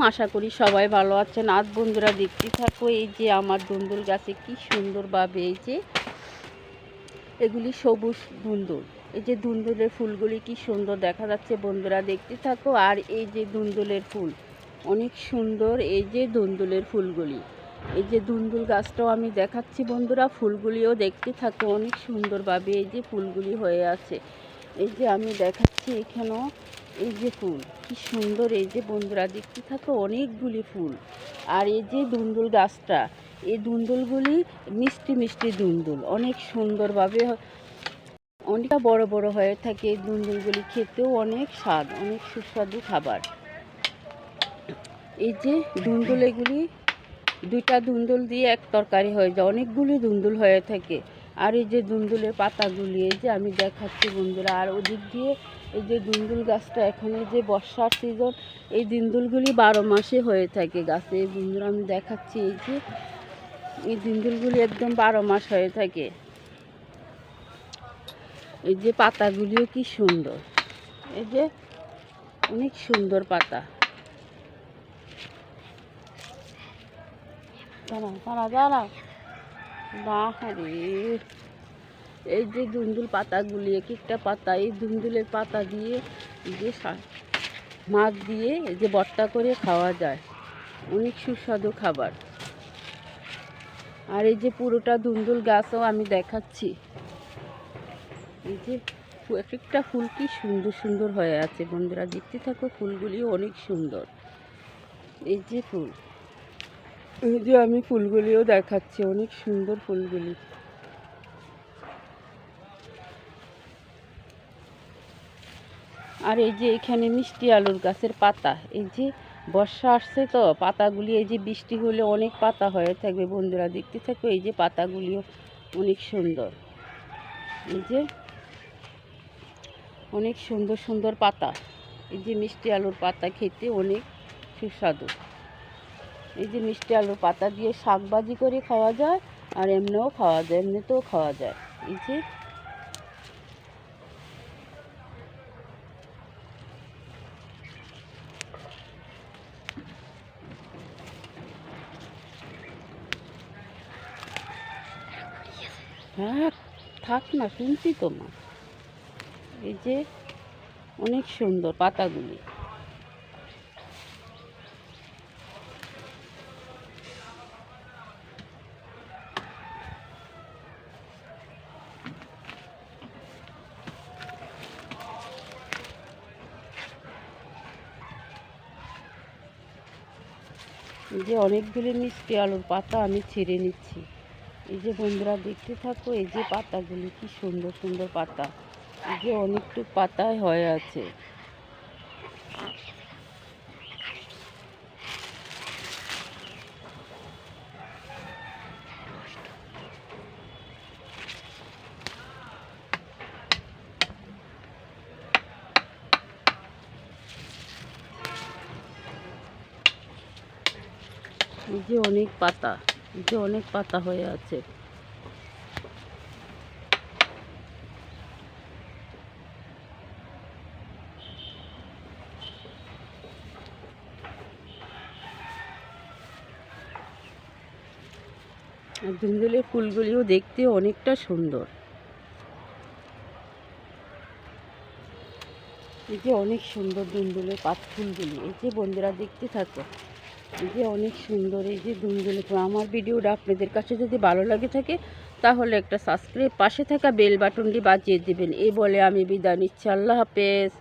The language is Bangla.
আশা করি সবাই ভালো আছেন। আজ বন্ধুরা দেখতে থাকো এই যে আমার দুন্দুল গাছে কি সুন্দরভাবে এই যে এগুলি সবুজ দুন্দুল, এই যে দুন্দুলের ফুলগুলি কি সুন্দর দেখা যাচ্ছে বন্ধুরা দেখতে থাকো। আর এই যে দুন্দুলের ফুল অনেক সুন্দর, এই যে দুন্দুলের ফুলগুলি, এই যে দুন্দুল গাছটাও আমি দেখাচ্ছি বন্ধুরা, ফুলগুলিও দেখতে থাকো অনেক সুন্দরভাবে এই যে ফুলগুলি হয়ে আছে। এই যে আমি দেখাচ্ছি এখানেও এই যে ফুল কি সুন্দর, এই যে বন্ধুরা দেখতে থাকো অনেকগুলি ফুল। আর এই যে দুন্দুল গাছটা, এই দুন্দুলগুলি মিষ্টি মিষ্টি দুন্দুল, অনেক সুন্দরভাবে অনেকটা বড় বড় হয়ে থাকে। এই দুন্দুলগুলি খেতেও অনেক স্বাদ, অনেক সুস্বাদু খাবার। এই যে দুন্দুল, এগুলি দুইটা দুন্দুল দিয়ে এক তরকারি হয়ে যায়, অনেকগুলি দুন্দুল হয়ে থাকে। আর এই যে দুন্দুলের পাতাগুলি এই যে আমি দেখাচ্ছি বন্ধুরা। আর ওদিক দিয়ে এই যে দুন্দুল গাছটা, এখন এই যে বর্ষার সিজন, এই দুন্দুলগুলি 12 মাসে হয়ে থাকে গাছে। এই বন্ধুরা আমি দেখাচ্ছি এই যে এই দুন্দুলগুলি একদম 12 মাস হয়ে থাকে। এই যে পাতাগুলিও কি সুন্দর, এই যে অনেক সুন্দর পাতা। দাঁড়াও দাঁড়াও দাঁড়াও, বাহারে এই যে দুন্দুল পাতাগুলি, এক একটা পাতা এই দুন্দুলের পাতা দিয়ে যে মাছ দিয়ে এই যে ভর্তা করে খাওয়া যায়, অনেক সুস্বাদু খাবার। আর এই যে পুরোটা দুন্দুল গাছও আমি দেখাচ্ছি, এই যে এক একটা ফুল কি সুন্দর সুন্দর হয়ে আছে বন্ধুরা দেখতে থাকো, ফুলগুলিও অনেক সুন্দর। এই যে ফুল, এই যে আমি ফুলগুলিও দেখাচ্ছি অনেক সুন্দর ফুলগুলি। আর এই যে এখানে মিষ্টি আলুর গাছের পাতা, এই যে বর্ষা আসছে তো পাতাগুলি এই যে বৃষ্টি হলে অনেক পাতা হয়ে থাকবে বন্ধুরা দেখতে থাকো। এই যে পাতাগুলিও অনেক সুন্দর, এই যে অনেক সুন্দর সুন্দর পাতা। এই যে মিষ্টি আলুর পাতা খেতে অনেক সুস্বাদু। এই যে মিষ্টি আলুর পাতা দিয়ে শাক ভাজি করে খাওয়া যায়, আর এমনিও খাওয়া যায়, এমনিতেও খাওয়া যায়। এই যে হ্যাঁ থাক না, শুনছি তোমার। এই যে অনেক সুন্দর পাতাগুলি। এই যে অনেকগুলি মিষ্টি আলুর পাতা আমি ছিঁড়ে নিচ্ছি। এই যে বন্ধুরা দেখতে থাকো, এই যে পাতাগুলি কি সুন্দর সুন্দর পাতা, এই যে অনেকটুকু পাতায় হয়ে আছে। এই যে অনেক পাতা, এই যে অনেক পাতা হয়ে আছে। আর দুন্দুলের ফুলগুলিও দেখতে অনেকটা সুন্দর। এই যে অনেক সুন্দর দুন্দুলের ফুলগুলি, এই যে বন্ধুরা দেখতে থাকো, এই যে অনেক সুন্দর এই যে দুন্দুলের ফুল। আমার ভিডিওটা আপনাদের কাছে যদি ভালো লাগে থাকে তাহলে একটা সাবস্ক্রাইব, পাশে থাকা বেল বাটনটি বাজিয়ে দেবেন। এই বলে আমি বিদায় নিচ্ছি। আল্লাহ হাফেজ।